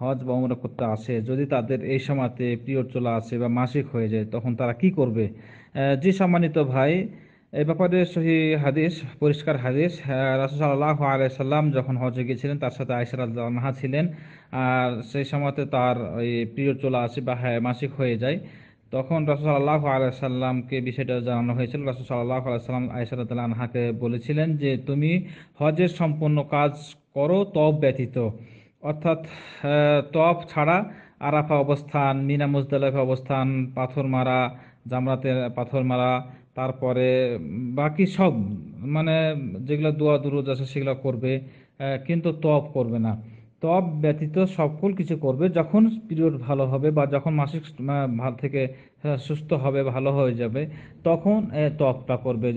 হজ বা উমরা করতে আসে, যদি তাদের এই সময়তে পিরিয়ড চলে আসে বা মাসিক হয়ে যায়, তখন তারা কি করবে? জি সম্মানিত ভাই, এই ব্যাপারে সহিহ হাদিস, পরিষ্কার হাদিস, রাসূল সাল্লাল্লাহু আলাইহি সাল্লাম যখন হজে গিয়েছিলেন তার সাথে আয়েশা রাদিয়াল্লাহু আনহা ছিলেন, আর সেই সময়তে তার ওই পিরিয়ড চলে আসে বা মাসিক হয়ে যায়, তখন রাসূল সাল্লাল্লাহু আলাইহি সাল্লামকে বিষয়টা জানানো হয়েছিল। রাসূল সাল্লাল্লাহু আলাইহি সাল্লাম আয়েশা রাদিয়াল্লাহু আনহাকে বলেছিলেন যে তুমি হজের সম্পূর্ণ কাজ করো তওয়াফ ব্যতীত, অর্থাৎ তওয়াফ ছাড়া আরাফা অবস্থান, মিনা মুজদালিফা অবস্থান, পাথর মারা, জামরাতে পাথর মারা, তারপরে বাকি সব, মানে যেগুলো দোয়া দুরূদ আছে সেগুলো করবে, কিন্তু তওয়াফ করবে না। তওয়াফ ব্যতীত সকল কিছু করবে যখন পিরিয়ড ভালো হবে বা যখন মাসিক ভালো থেকে সুস্থ হবে, ভালো হয়ে যাবে, তখন তওয়াফটা করবে,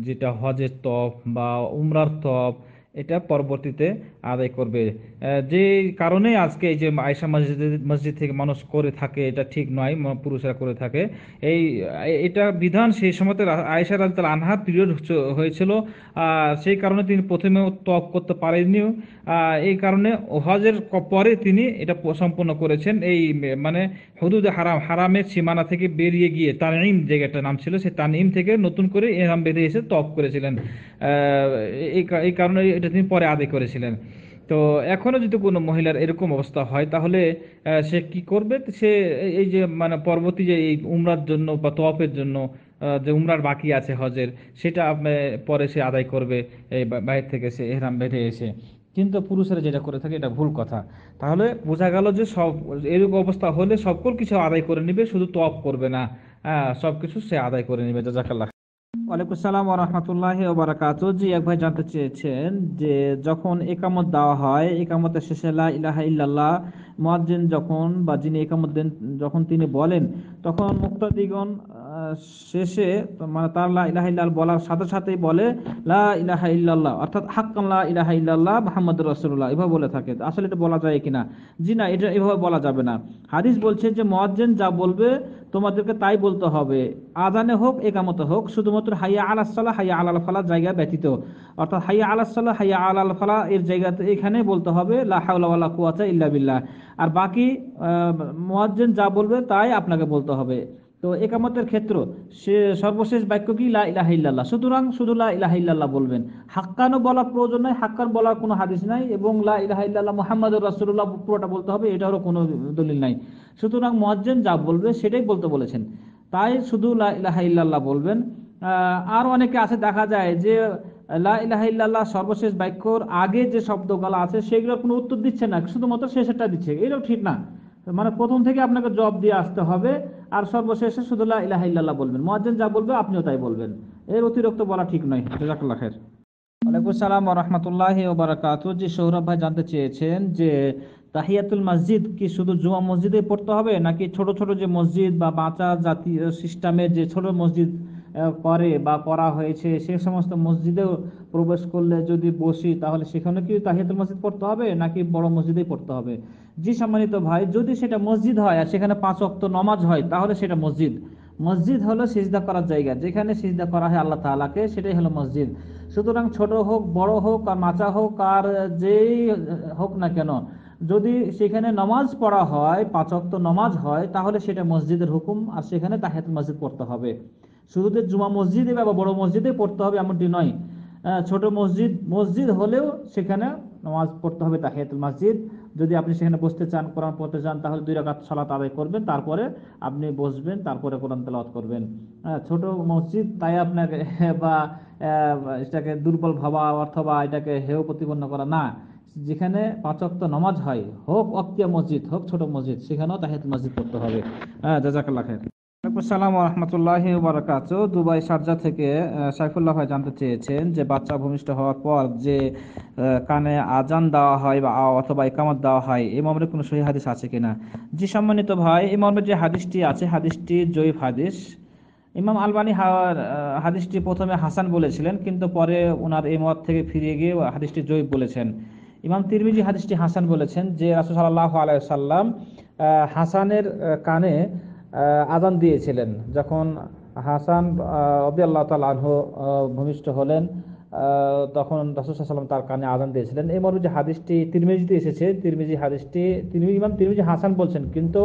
যেটা হজের তওয়াফ বা উমরার তওয়াফ, এটা পরবর্তীতে আদায় করবে। যে কারণে আজকে এই যে আয়েশা মসজিদ থেকে মানুষ করে থাকে, এটা ঠিক নয়, পুরুষরা করে থাকে। এই এটা বিধান সেই সময় আয়েশা রাদিয়াল্লাহু আনহার পিরিয়ড হয়েছিল, সেই কারণে তিনি প্রথমে তওয়াফ করতে পারেননি। এই কারণে হজের পরে তিনি এটা সম্পন্ন করেছেন। এই মানে হুদুদে হারামের সীমানা থেকে বেরিয়ে গিয়ে তানঈম জায়গাটার নাম ছিল, সেই তানঈম থেকে নতুন করে ইহরাম বেঁধে এসে তওয়াফ করেছিলেন। এই কারণে এটা তিনি পরে আদায় করেছিলেন। তো এখনো যদি কোনো মহিলার এরকম অবস্থা হয়, তাহলে সে কি করবে? সে এই যে মানে পরবর্তী যে এই উমরার জন্য বা তওয়াফের জন্য যে উমরার বাকি আছে হজের, সেটা পরে সে আদায় করবে এই বাইরে থেকে সে ইহরাম বেঁধে এসে। কিন্তু পুরুষেরা যেটা করে থাকে এটা ভুল কথা। তাহলে বোঝা গেল যে সব এরকম অবস্থা হলে সকল কিছু আদায় করে নিবে, শুধু তওয়াফ করবে না। সবকিছু সে আদায় করে নিবে। জাযাকাল্লাহ। ওয়ালাইকুম সালাম ওয়া রাহমাতুল্লাহি ওয়া বারাকাতুহু। জি, এক ভাই জানতে চেয়েছেন যে যখন ইকামত দেওয়া হয়, ইকামতের শেষে লা ইলাহা ইল্লাল্লাহ মুয়াজ্জিন যখন বা যিনি ইকামত দেন যখন তিনি বলেন, তখন মুক্তাদিগণ শেষে মানে তার লা ইলাহা ইল্লাল্লাহ বলার সাথে সাথেই বলে লা ইলাহা ইল্লাল্লাহ, অর্থাৎ হাক্কান লা ইলাহা ইল্লাল্লাহ মুহাম্মাদুর রাসূলুল্লাহ, এভাবে বলে থাকে। আসলে এটা বলা যায় কিনা? জি না, এটা এভাবে বলা যাবে না। হাদিস বলছে যে মুয়াজ্জিন যা বলবে তোমাদেরকে তাই বলতে হবে, আযানে হোক ইকামতে হোক, শুধুমাত্র হাইয়া আলাস সালাহ হাইয়া আলাল ফালাহ জায়গা ব্যতীত। অর্থাৎ হাইয়া আলাস সালাহ হাইয়া আলাল ফালাহ এর জায়গাতে এখানে বলতে হবে লা হাওলা ওয়ালা কুওয়াতা ইল্লা বিল্লাহ। আর বাকি মুয়াজ্জিন যা বলবে তাই আপনাকে বলতে হবে। তো ইকামতের ক্ষেত্র সে সর্বশেষ বাক্য কি? লা ইলাহা ইল্লাল্লাহ। সুতরাং শুধু লা ইলাহা ইল্লাল্লাহ বলবেন, হাক্কানও বলার প্রয়োজন নাই, হাক্কান বলার কোনো হাদিস নাই, এবং লা ইলাহা ইল্লাল্লাহ মুহাম্মাদুর রাসূলুল্লাহ পুরোটা বলতে হবে, এটারও কোনো দলিল নাই। সুতরাং মুয়াজ্জিন যা বলবে সেটাই বলতে বলেছেন, তাই শুধু লা ইলাহা ইল্লাল্লাহ বলবেন। আর অনেকে আছে দেখা যায় যে লা ইলাহা ইল্লাল্লাহ সর্বশেষ বাক্যর আগে যে শব্দগুলো আছে সেগুলোর কোনো উত্তর দিচ্ছে না, শুধুমাত্র শেষেরটা দিচ্ছে। এটাও ঠিক না। মানে প্রথম থেকে আপনাকে জবাব দিয়ে আসতে হবে, আর সর্বশেষে শুধু লা ইলাহা ইল্লাল্লাহ বলবেন। মুয়াজ্জিন যা বলবে আপনিও তাই বলবেন, এর অতিরিক্ত বলা ঠিক নয়। জাযাকাল্লাহ খায়ের। ওয়ালাইকুম সালাম ওয়া রাহমাতুল্লাহি ওয়া বারাকাতুহু। জি, সৌরভ ভাই জানতে চেয়েছেন যে তাহিয়াতুল মসজিদ কি শুধু জুমা মসজিদে পড়তে হবে, নাকি ছোট ছোট যে মসজিদ বা বাঁচা জাতীয় সিস্টেমের যে ছোট মসজিদ করে বা করা হয়েছে সে সমস্ত মসজিদেও প্রবেশ করলে যদি বসি, তাহলে সেখানে কি তাহিয়াতুল মসজিদ পড়তে হবে, নাকি বড় মসজিদেই পড়তে হবে? জি সম্মানিত ভাই, যদি সেটা মসজিদ হয় আর সেখানে 5 ওয়াক্ত নামাজ হয়, তাহলে সেটা মসজিদ। মসজিদ হলো সিজদা করার জায়গা, যেখানে সিজদা করা হয় আল্লাহ তাআলাকে, সেটাই হলো মসজিদ। সুতরাং ছোট হোক, বড় হোক, আর মাচা হোক, আর যেই হোক না কেন, যদি সেখানে নামাজ পড়া হয়, 5 ওয়াক্ত নামাজ হয়, তাহলে সেটা মসজিদের হুকুম, আর সেখানে তাহিয়াতুল মসজিদ পড়তে হবে। শুধু যে জুমা মসজিদে বা বড় মসজিদে পড়তে হবে এমনটি নয়। ছোট মসজিদ হলেও সেখানে নামাজ পড়তে হবে তাহিয়াতুল মসজিদ। যদি আপনি সেখানে বসতে চান, কোরআন পড়তে চান, তাহলে 2 রাকাত সালাত আদায় করবেন, তারপরে আপনি বসবেন, তারপরে কোরআন তেলাওয়াত করবেন। ছোট মসজিদ তাই আপনাকে বা এটাকে দুর্বল ভাবা অথবা এটাকে হেয় প্রতিপন্ন করা না। যেখানে 5 ওয়াক্ত নামাজ হয়, হোক ওয়াক্তিয়া মসজিদ হোক ছোট মসজিদ, সেখানেও তাহিয়াতুল মসজিদ পড়তে হবে। জাযাকাল্লাহ খায়ের। আসসালাম ওয়া রাহমাতুল্লাহি ওয়া বারাকাতুহু। দুবাই শারজা থেকে সাইফুল্লাহ ভাই জানতে চেয়েছেন যে বাচ্চা ভূমিষ্ঠ হওয়ার পর যে কানে আজান দেওয়া হয় বা অথবা ইকামত দেওয়া হয়, এই মর্মে কোনো সহিহ হাদিস আছে কিনা? জি সম্মানিত ভাই, এই মর্মে যে হাদিসটি আছে, হাদিসটি জয়ীফ হাদিস। ইমাম আলবানী হাদিসটি প্রথমে হাসান বলেছিলেন, কিন্তু পরে ওনার এই মত থেকে ফিরে গিয়ে হাদিসটি জয়ীফ বলেছেন। ইমাম তিরমিজি হাদিসটি হাসান বলেছেন যে রাসূল সাল্লাল্লাহু আলাইহি ওয়াসাল্লাম হাসানের কানে আজান দিয়েছিলেন। যখন হাসান রাদিয়াল্লাহু তাআলা আনহু ভূমিষ্ঠ হলেন, তখন রাসূল সাল্লাল্লাহু আলাইহি ওয়াসাল্লাম তার কানে আজান দিয়েছিলেন। এই মর্মে যে হাদিসটি তিরমিজিতে এসেছে, ইমাম তিরমিজি হাসান বলছেন, কিন্তু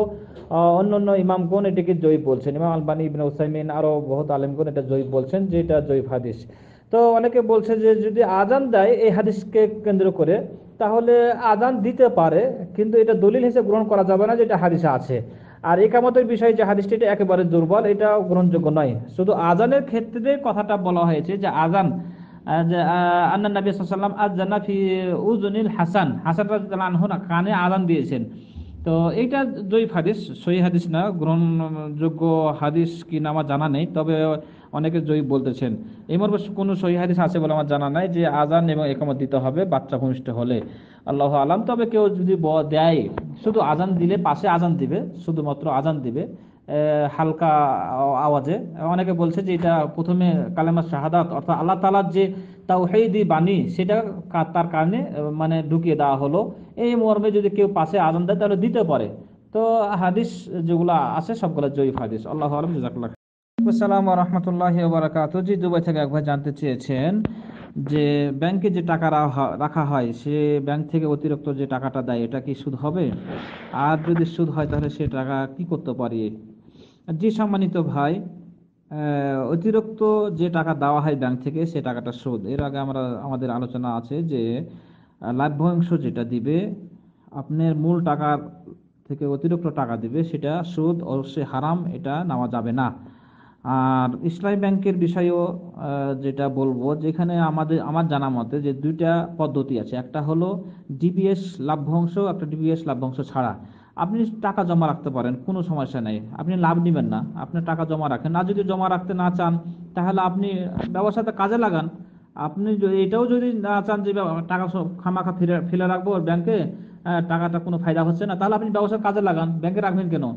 অন্যান্য ইমামগণ এটাকে জয়ীফ বলছেন। ইমাম আলবানী, ইবনে উসাইমিন, আরো বহুত আলেমগণ এটা জয়ীফ বলছেন, যে এটা জয়ীফ হাদিস। তো অনেকে বলছে যে যদি আজান দেয় এই হাদিসকে কেন্দ্র করে, তাহলে আজান দিতে পারে, কিন্তু এটা দলিল হিসেবে গ্রহণ করা যাবে না যে এটা হাদিসে আছে। আর ইকামতের বিষয়ে যে হাদিসটি, এটা একেবারে দুর্বল, এটা গ্রহণযোগ্য নয়। শুধু আজানের ক্ষেত্রে কথাটা বলা হয়েছে যে আজান আন্নান নবী সাল্লাল্লাহু আলাইহি ওয়াসাল্লাম আযানা ফি উযুনিল হাসান রাদিয়াল্লাহু আনহু কানে আজান দিয়েছেন। তো এইটা জয়ীফ হাদিস, সহিহ হাদিস না। গ্রহণযোগ্য হাদিস কি না আমার জানা নেই, তবে অনেকে জয়ীফ বলতেছেন। এই মর্মে কোনো সহিহ হাদিস আছে বলে আমার জানা নাই যে আজান এবং ইকামত দিতে হবে বাচ্চা ভূমিষ্ঠ হলে। আল্লাহু আলাম। তবে কেউ যদি দেয়, শুধু আজান দিলে পাশে আজান দিবে, শুধুমাত্র আজান দিবে হালকা আওয়াজে। অনেকে বলছে যে এটা প্রথমে কালেমা শাহাদাত অর্থাৎ আল্লাহ তাআলার যে তাওহীদি বাণী সেটা তার কারণে মানে ঢুকিয়ে দেওয়া হলো। এই মর্মে যদি কেউ পাশে আজান দেয় তাহলে দিতে পারে। তো হাদিস যেগুলো আছে সবগুলো জয়ীফ হাদিস। আল্লাহু আলাম। জাযাকাল্লাহ। আসসালামু আলাইকুম ওয়া রাহমাতুল্লাহি ওয়া বারাকাতুহু। জি, দুবাই থেকে একবার জানতে চেয়েছেন যে ব্যাংকে যে টাকা রাখা হয় সে ব্যাংক থেকে অতিরিক্ত যে টাকাটা দেয় এটা কি সুদ হবে? আর যদি সুদ হয় তাহলে সে টাকা কি করতে পারি? জি সম্মানিত ভাই, অতিরিক্ত যে টাকা দেওয়া হয় ব্যাংক থেকে সে টাকাটা সুদ। এর আগে আমাদের আলোচনা আছে যে লাভ্যাংশ যেটা দিবে আপনার মূল টাকার থেকে অতিরিক্ত টাকা দিবে সেটা সুদ, অবশ্যই হারাম, এটা নেওয়া যাবে না। আর ইসলামী ব্যাংকের বিষয়েও যেটা বলবো, যেখানে আমার জানা মতে যে দুইটা পদ্ধতি আছে। একটা হলো ডিবিএস লাভ্যাংশ, একটা ডিবিএস লাভ্যাংশ ছাড়া। আপনি টাকা জমা রাখতে পারেন, কোনো সমস্যা নেই, আপনি লাভ নেবেন না, আপনি টাকা জমা রাখেন। না যদি জমা রাখতে না চান তাহলে আপনি ব্যবসাতে কাজে লাগান। আপনি এটাও যদি না চান যে টাকা খামাখা ফেলে রাখবো ব্যাংকে, টাকাটা কোনো ফায়দা হচ্ছে না, তাহলে আপনি ব্যবসার কাজে লাগান। ব্যাংকে রাখবেন কেন?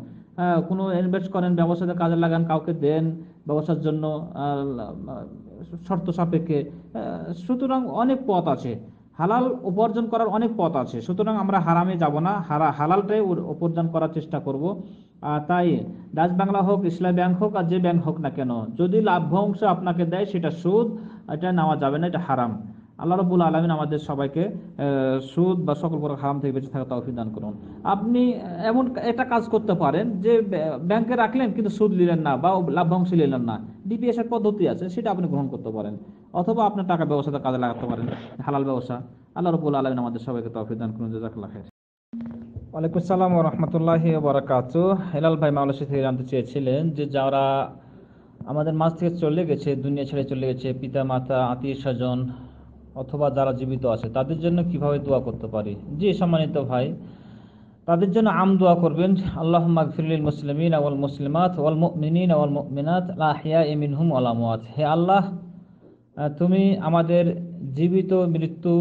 কোনো ইনভেস্ট করেন, ব্যবসাতে কাজে লাগান, কাউকে দেন ব্যবসার জন্য শর্ত সাপেক্ষে। সুতরাং অনেক পথ আছে, হালাল উপার্জন করার অনেক পথ আছে। সুতরাং আমরা হারামে যাব না, হালালটাই উপার্জন করার চেষ্টা করব। তাই ডাচ বাংলা হোক, ইসলামী ব্যাংক হোক, আর যে ব্যাংক হোক না কেন, যদি লাভ্যাংশ আপনাকে দেয় সেটা সুদ, এটা নেওয়া যাবে না, এটা হারাম। আল্লাহ রাব্বুল আলামিন আমাদের সবাইকে সুদ বা সকল প্রকার হারাম থেকে বেঁচে থাকা তৌফিক দান করুন। আপনি এমন একটা কাজ করতে পারেন যে ব্যাংকে রাখলেন কিন্তু সুদ নিলেন না বা লাভ্যাংশ নিলেন না, ডিপিএস এর পদ্ধতি আছে, সেটা আপনি গ্রহণ করতে পারেন। অথবা আপনার টাকা ব্যবসাতে কাজে লাগাতে পারেন, হালাল ব্যবসা। আল্লাহ রাব্বুল আলামিন আমাদের সবাইকে তৌফিক দান করুন। জাযাকাল্লাহ খাইর। ওয়ালাইকুম আসসালাম ওয়া রাহমাতুল্লাহি ওয়া বারাকাতুহু। হেলাল ভাই মালয়েশিয়া থেকে জানতে চেয়েছিলেন যে যারা আমাদের মাঝ থেকে চলে গেছে, দুনিয়া ছেড়ে চলে গেছে, পিতা মাতা আত্মীয় স্বজন অথবা যারা জীবিত আছে, তাদের জন্য কিভাবে দোয়া করতে পারি? জি সম্মানিত ভাই, তাদের জন্য দোয়া করবেন, আল্লাহুম্মা গফির লিল মুসলিমিনা ওয়াল মুসলিমাত ওয়াল মুমিনিনা ওয়াল মুমিনাত লা আহইয়াই মিনহুম ওয়াল আমওয়াত। হে আল্লাহ, তুমি আমাদের জীবিত মৃত্যু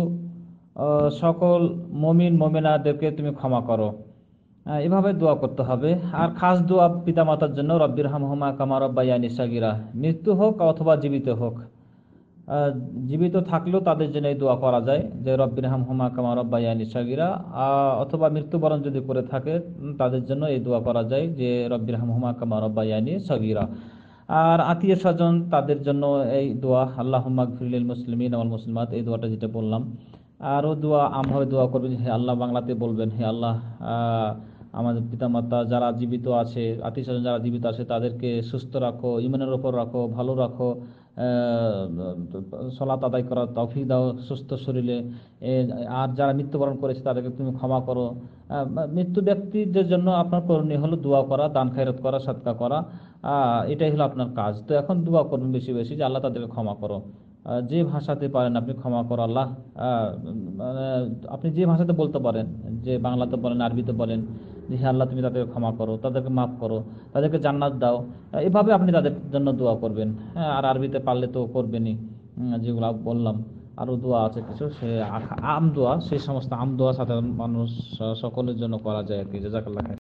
সকল মুমিন মুমিনাদেরকে তুমি ক্ষমা করো। এভাবে দোয়া করতে হবে। আর খাস দোয়া পিতা মাতার জন্য, রব্বির হামহুমা কামা রাব্বায়ানি সাগীরা। মৃত্যু হোক অথবা জীবিত হোক, জীবিত থাকলেও তাদের জন্য এই দোয়া করা যায় যে রব্বির হামহুমা কামা রাব্বায়ানি সাগীরা। অথবা মৃত্যুবরণ যদি করে থাকে তাদের জন্য এই দোয়া করা যায় যে রব্বির হামহুমা কামা রাব্বায়ানি সাগীরা। আর আত্মীয় স্বজন তাদের জন্য এই দোয়া, আল্লাহুম্মা গফির লিল মুসলিমিনা ওয়াল মুসলিমাত, এই দোয়াটা যেটা বললাম। আরও দোয়া আমভাবে দোয়া করবেন, হে আল্লাহ, বাংলাতে বলবেন, হে আল্লাহ, আমাদের পিতামাতা যারা জীবিত আছে, আত্মীয় স্বজন যারা জীবিত আছে, তাদেরকে সুস্থ রাখো, ইমানের ওপর রাখো, ভালো রাখো, সালাত আদায় করার তৌফিক দাও সুস্থ শরীরে। আর যারা মৃত্যুবরণ করেছে তাদেরকে তুমি ক্ষমা করো। মৃত্যু ব্যক্তিদের জন্য আপনার করণীয় হলো দোয়া করা, দান খায়রাত করা, সদকা করা। এটাই হলো আপনার কাজ। তো এখন দোয়া করবেন বেশি বেশি যে আল্লাহ তাদেরকে ক্ষমা করো। যে ভাষাতে পারেন আপনি ক্ষমা করো আল্লাহ। মানে আপনি যে ভাষাতে বলতে পারেন, যে বাংলাতে বলেন, আরবিতে বলেন, যে হে আল্লাহ তুমি তাদেরকে ক্ষমা করো, তাদেরকে মাফ করো, তাদেরকে জান্নাত দাও। এভাবে আপনি তাদের জন্য দোয়া করবেন। হ্যাঁ, আর আরবিতে পারলে তো করবেনই, যেগুলো বললাম। আরও দোয়া আছে কিছু, সে দোয়া, সেই সমস্ত দোয়া সাধারণ মানুষ সকলের জন্য করা যায় আর কি। জাযাকাল্লাহ খাইর।